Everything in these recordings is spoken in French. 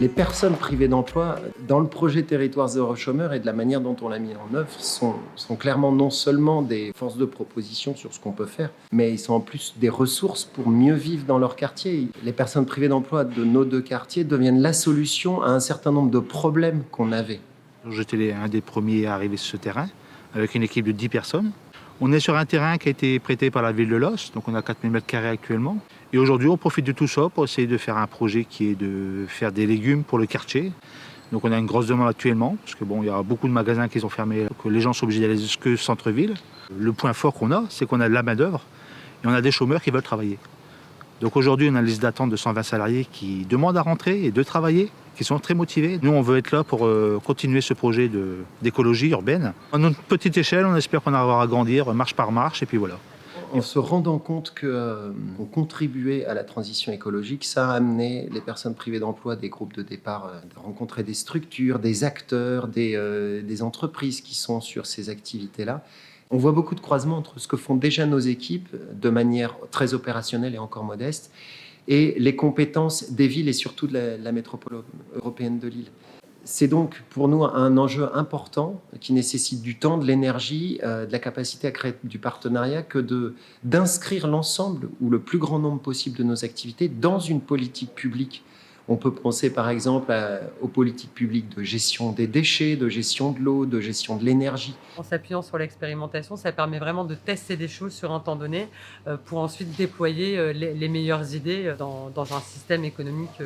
Les personnes privées d'emploi, dans le projet Territoire zéro chômeur et de la manière dont on l'a mis en œuvre, sont clairement non seulement des forces de proposition sur ce qu'on peut faire, mais ils sont en plus des ressources pour mieux vivre dans leur quartier. Les personnes privées d'emploi de nos deux quartiers deviennent la solution à un certain nombre de problèmes qu'on avait. J'étais un des premiers à arriver sur ce terrain, avec une équipe de 10 personnes. On est sur un terrain qui a été prêté par la ville de Los, donc on a 4000 m² actuellement. Et aujourd'hui, on profite de tout ça pour essayer de faire un projet qui est de faire des légumes pour le quartier. Donc on a une grosse demande actuellement, parce que il y a beaucoup de magasins qui sont fermés, que les gens sont obligés d'aller jusque centre-ville. Le point fort qu'on a, c'est qu'on a de la main-d'œuvre et on a des chômeurs qui veulent travailler. Donc aujourd'hui, on a une liste d'attente de 120 salariés qui demandent à rentrer et de travailler, qui sont très motivés. Nous, on veut être là pour continuer ce projet d'écologie urbaine. À notre petite échelle, on espère qu'on arrivera à grandir marche par marche, et puis voilà. En se rendant compte qu'on contribuait à la transition écologique, ça a amené les personnes privées d'emploi des groupes de départ à rencontrer des structures, des acteurs, des entreprises qui sont sur ces activités-là. On voit beaucoup de croisements entre ce que font déjà nos équipes de manière très opérationnelle et encore modeste et les compétences des villes et surtout de la métropole européenne de Lille. C'est donc pour nous un enjeu important qui nécessite du temps, de l'énergie, de la capacité à créer du partenariat que d'inscrire l'ensemble ou le plus grand nombre possible de nos activités dans une politique publique. On peut penser par exemple aux politiques publiques de gestion des déchets, de gestion de l'eau, de gestion de l'énergie. En s'appuyant sur l'expérimentation, ça permet vraiment de tester des choses sur un temps donné pour ensuite déployer les meilleures idées dans un système économique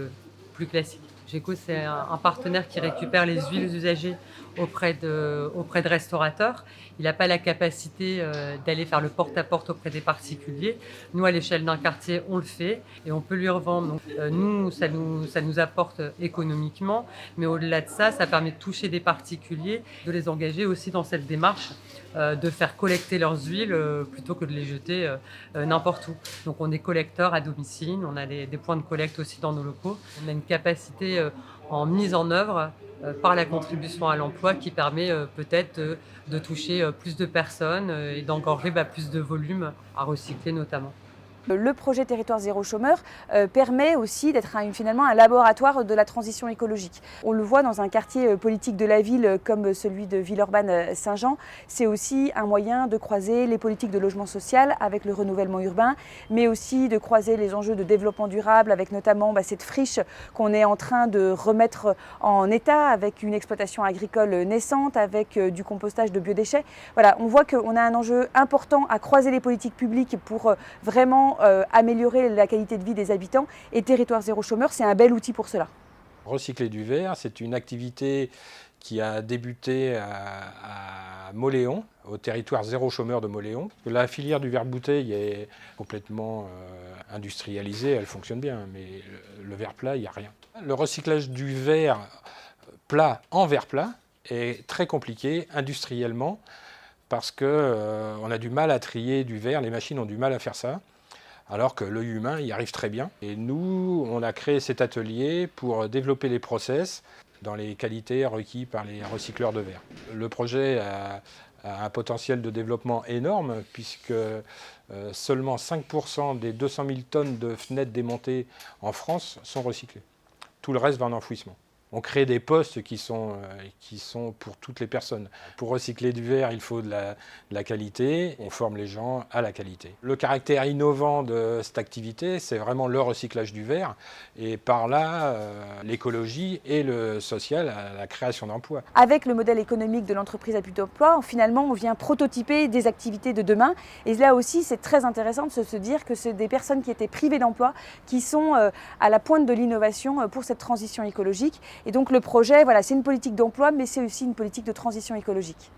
plus classique. Géco, c'est un partenaire qui récupère les huiles usagées auprès de restaurateurs. Il n'a pas la capacité d'aller faire le porte-à-porte auprès des particuliers. Nous, à l'échelle d'un quartier, on le fait et on peut lui revendre. Donc, nous, ça nous apporte économiquement, mais au-delà de ça, ça permet de toucher des particuliers, de les engager aussi dans cette démarche de faire collecter leurs huiles plutôt que de les jeter n'importe où. Donc on est collecteur à domicile, on a des points de collecte aussi dans nos locaux. On a une capacité en mise en œuvre par la contribution à l'emploi qui permet peut-être de toucher plus de personnes et d'engorger plus de volume à recycler notamment. Le projet Territoire zéro chômeur permet aussi d'être finalement un laboratoire de la transition écologique. On le voit dans un quartier politique de la ville comme celui de Villeurbanne-Saint-Jean. C'est aussi un moyen de croiser les politiques de logement social avec le renouvellement urbain, mais aussi de croiser les enjeux de développement durable avec notamment cette friche qu'on est en train de remettre en état avec une exploitation agricole naissante, avec du compostage de biodéchets. Voilà, on voit qu'on a un enjeu important à croiser les politiques publiques pour vraiment améliorer la qualité de vie des habitants, et Territoire zéro chômeur, c'est un bel outil pour cela. Recycler du verre, c'est une activité qui a débuté à Mauléon, au Territoire zéro chômeur de Mauléon. La filière du verre bouteille est complètement industrialisée, elle fonctionne bien, mais le verre plat, il n'y a rien. Le recyclage du verre plat en verre plat est très compliqué industriellement parce qu'on a du mal à trier du verre, les machines ont du mal à faire ça. Alors que l'œil humain y arrive très bien. Et nous, on a créé cet atelier pour développer les process dans les qualités requises par les recycleurs de verre. Le projet a un potentiel de développement énorme puisque seulement 5% des 200 000 tonnes de fenêtres démontées en France sont recyclées. Tout le reste va en enfouissement. On crée des postes qui sont pour toutes les personnes. Pour recycler du verre, il faut de la qualité. On forme les gens à la qualité. Le caractère innovant de cette activité, c'est vraiment le recyclage du verre. Et par là, l'écologie et le social, la création d'emplois. Avec le modèle économique de l'entreprise à but d'emploi, finalement, on vient prototyper des activités de demain. Et là aussi, c'est très intéressant de se dire que c'est des personnes qui étaient privées d'emploi, qui sont à la pointe de l'innovation pour cette transition écologique. Et donc le projet, voilà, c'est une politique d'emploi, mais c'est aussi une politique de transition écologique.